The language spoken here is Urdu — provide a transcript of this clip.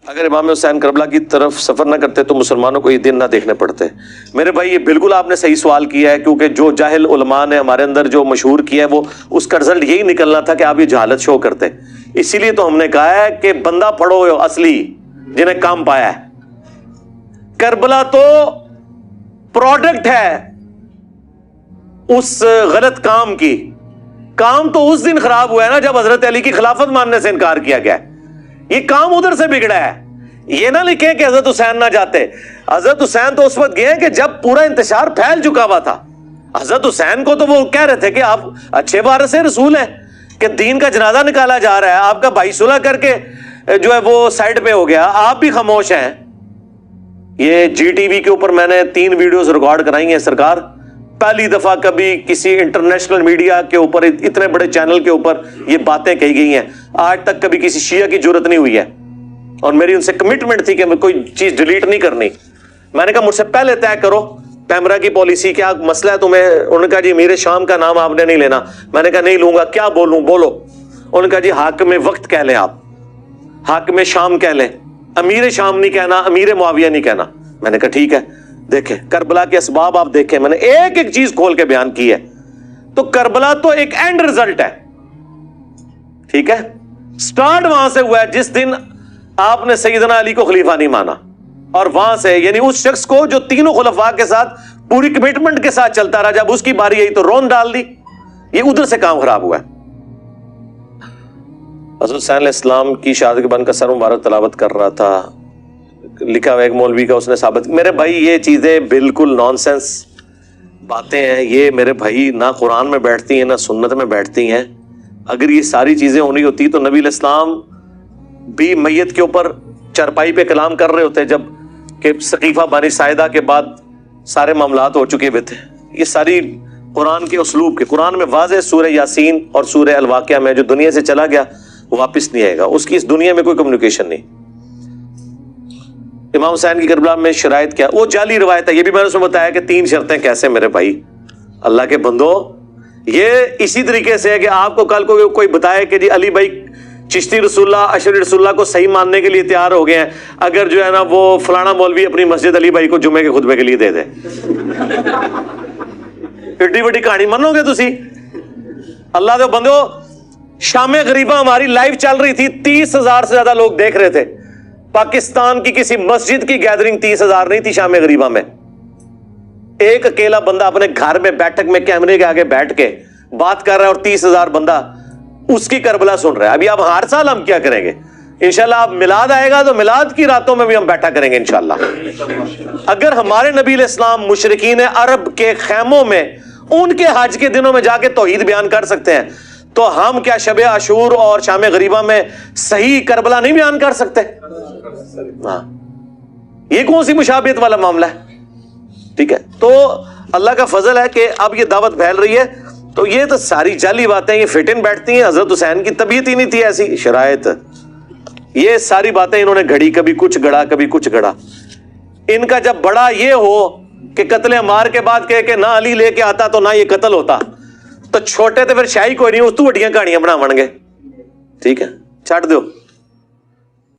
اگر امام حسین کربلا کی طرف سفر نہ کرتے تو مسلمانوں کو یہ دن نہ دیکھنے پڑتے. میرے بھائی یہ بالکل آپ نے صحیح سوال کیا ہے, کیونکہ جو جاہل علماء نے ہمارے اندر جو مشہور کیا ہے وہ اس کا رزلٹ یہی نکلنا تھا کہ آپ یہ جہالت شو کرتے. اسی لیے تو ہم نے کہا ہے کہ بندہ پڑھو اصلی جنہیں کام پایا ہے. کربلا تو پروڈکٹ ہے اس غلط کام کی. کام تو اس دن خراب ہوا ہے نا جب حضرت علی کی خلافت ماننے سے انکار کیا گیا. یہ کام ادھر سے بگڑا ہے. یہ نہ لکھیں کہ حضرت حسین نہ جاتے. حضرت حسین تو اس وقت گئے کہ جب پورا انتشار پھیل چکا ہوا تھا. حضرت حسین کو تو وہ کہہ رہے تھے کہ آپ اچھے وارث رسول ہیں کہ دین کا جنازہ نکالا جا رہا ہے, آپ کا بھائی صلح کر کے جو ہے وہ سائڈ پہ ہو گیا, آپ بھی خاموش ہیں. یہ جی ٹی وی کے اوپر میں نے 3 ویڈیوز ریکارڈ کرائی ہیں سرکار. پہلی دفعہ کبھی کسی انٹرنیشنل میڈیا کے اوپر اتنے بڑے چینل کے اوپر یہ باتیں کہی گئی ہیں. آج تک کبھی کسی شیعہ کی جرت نہیں ہوئی ہے, اور میری ان سے کمٹمنٹ تھی کہ میں کوئی چیز ڈیلیٹ نہیں کرنی. میں نے کہا مجھ سے پہلے طے کرو پیمرا کی پالیسی, کیا مسئلہ ہے تمہیں. انہوں نے کہا جی امیر شام کا نام آپ نے نہیں لینا. میں نے کہا نہیں لوں گا, کیا بولوں بولو. انہوں نے کہا جی حاکم وقت کہہ لیں, آپ حاکم شام کہہ لیں, امیر شام نہیں کہنا, امیر معاویہ نہیں کہنا. میں نے کہا ٹھیک ہے. دیکھیں کربلا کے اسباب آپ دیکھیں, میں نے ایک ایک چیز کھول کے بیان کی ہے. تو کربلا تو ایک اینڈ رزلٹ ہے, ٹھیک ہے. سٹارٹ وہاں سے ہوا ہے جس دن آپ نے سیدنا علی کو خلیفہ نہیں مانا, اور وہاں سے یعنی اس شخص کو جو تینوں خلفاء کے ساتھ پوری کمٹمنٹ کے ساتھ چلتا رہا, جب اس کی باری آئی تو رون ڈال دی. یہ ادھر سے کام خراب ہوا ہے. حضرت حسین علیہ السلام کی شہادت کے بعد کا سر مبارک تلاوت کر رہا تھا, لکھا ہوا ایک مولوی کا, اس نے ثابت. میرے بھائی یہ چیزیں بالکل نان سینس باتیں ہیں. یہ میرے بھائی نہ قرآن میں بیٹھتی ہیں نہ سنت میں بیٹھتی ہیں. اگر یہ ساری چیزیں ہونی ہوتی تو نبی علیہ السلام بھی میت کے اوپر چرپائی پہ کلام کر رہے ہوتے جب کہ ثقیفہ بانی ساعدہ کے بعد سارے معاملات ہو چکے ہوئے تھے. یہ ساری قرآن کے اسلوب کے, قرآن میں واضح سورہ یاسین اور سورہ الواقعہ میں جو دنیا سے چلا گیا وہ واپس نہیں آئے گا, اس کی اس دنیا میں کوئی کمیونیکیشن نہیں. امام حسین کی کربلا میں شرائط کیا, وہ جعلی روایت ہے. یہ بھی میں نے اس میں بتایا کہ 3 شرطیں کیسے. میرے بھائی اللہ کے بندو, یہ اسی طریقے سے ہے کہ آپ کو کل کو کوئی بتائے کہ جی علی بھائی چشتی رسول اللہ اشری رسول اللہ کو صحیح ماننے کے لیے تیار ہو گئے ہیں, اگر جو ہے نا وہ فلانا مولوی اپنی مسجد علی بھائی کو جمعے کے خطبے کے لیے دے دے. ایڈی بڑی کہانی منو گے تسی؟ اللہ دے بندو, شام غریبہ ہماری لائیو چل رہی تھی, 30,000 سے زیادہ لوگ دیکھ رہے تھے. پاکستان کی کسی مسجد کی گیدرنگ 30,000 نہیں تھی شام غریبہ میں. ایک اکیلا بندہ اپنے گھر میں بیٹھک میں کیمرے کے آگے بیٹھ کے بات کر رہا ہے, اور 30,000 بندہ اس کی کربلا سن رہا ہے. ابھی اب ہر سال ہم کیا کریں گے انشاءاللہ, اب میلاد آئے گا تو میلاد کی راتوں میں بھی ہم بیٹھا کریں گے انشاءاللہ. اگر ہمارے نبی علیہ السلام مشرکین عرب کے خیموں میں ان کے حج کے دنوں میں جا کے توحید بیان کر سکتے ہیں, تو ہم کیا شب عاشور اور شام غریبہ میں صحیح کربلا نہیں بیان کر سکتے؟ ہاں, یہ کون سی مشابہت والا معاملہ ہے؟ ٹھیک ہے. تو اللہ کا فضل ہے کہ اب یہ دعوت پھیل رہی ہے. تو یہ تو ساری جعلی باتیں, یہ فٹ ان بیٹھتی ہیں. حضرت حسین کی طبیعت ہی نہیں تھی ایسی شرائط. یہ ساری باتیں انہوں نے گھڑی, کبھی کچھ گھڑا کبھی کچھ گھڑا. ان کا جب بڑا یہ ہو کہ قتل عمار کے بعد کہے کہ نہ علی لے کے آتا تو نہ یہ قتل ہوتا, تو چھوٹے تو پھر شاہی کوئی نہیں, اس تو وڈیاں کہانیاں بناون گے. ٹھیک ہے, چھٹ دو.